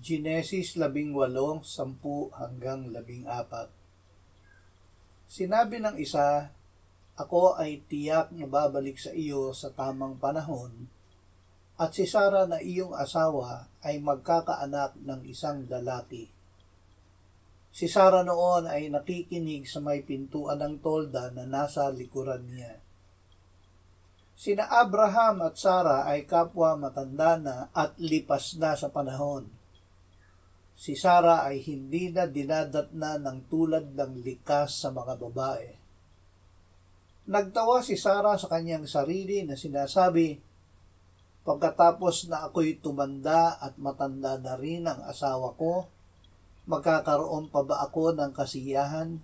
Genesis 18:10-14. Sinabi ng isa, "Ako ay tiyak na babalik sa iyo sa tamang panahon, at si Sarah na iyong asawa ay magkakaanak ng isang lalaki." Si Sarah noon ay nakikinig sa may pintuan ng tolda na nasa likuran niya. Sina Abraham at Sarah ay kapwa matanda na at lipas na sa panahon. Si Sarah ay hindi na dinadatna ng tulad ng likas sa mga babae. Nagtawa si Sarah sa kanyang sarili na sinasabi, "Pagkatapos na ako'y tumanda at matanda na rin ang asawa ko, magkakaroon pa ba ako ng kasiyahan?"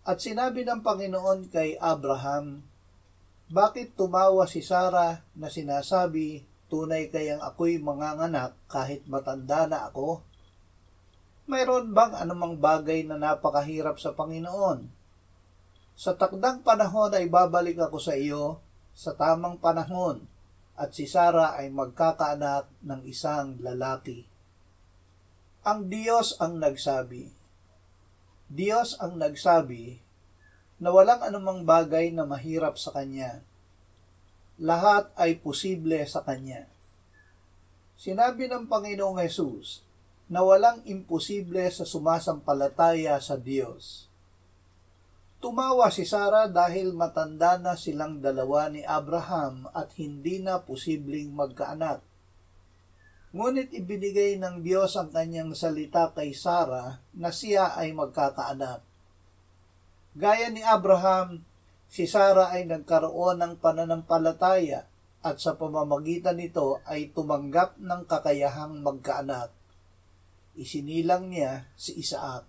At sinabi ng Panginoon kay Abraham, "Bakit tumawa si Sarah na sinasabi, tunay kayang ako'y manganganak kahit matanda na ako? Mayroon bang anumang bagay na napakahirap sa Panginoon? Sa takdang panahon ay babalik ako sa iyo sa tamang panahon, at si Sarah ay magkakaanak ng isang lalaki." Ang Diyos ang nagsabi. Diyos ang nagsabi na walang anumang bagay na mahirap sa Kanya. Lahat ay posible sa Kanya. Sinabi ng Panginoong Hesus na walang imposible sa sumasampalataya sa Diyos. Tumawa si Sarah dahil matanda na silang dalawa ni Abraham at hindi na posibleng magkaanak. Ngunit ibinigay ng Diyos ang kanyang salita kay Sarah na siya ay magkakaanak. Gaya ni Abraham, si Sarah ay nagkaroon ng pananampalataya at sa pamamagitan nito ay tumanggap ng kakayahang magkaanak. Isinilang niya si Isaac.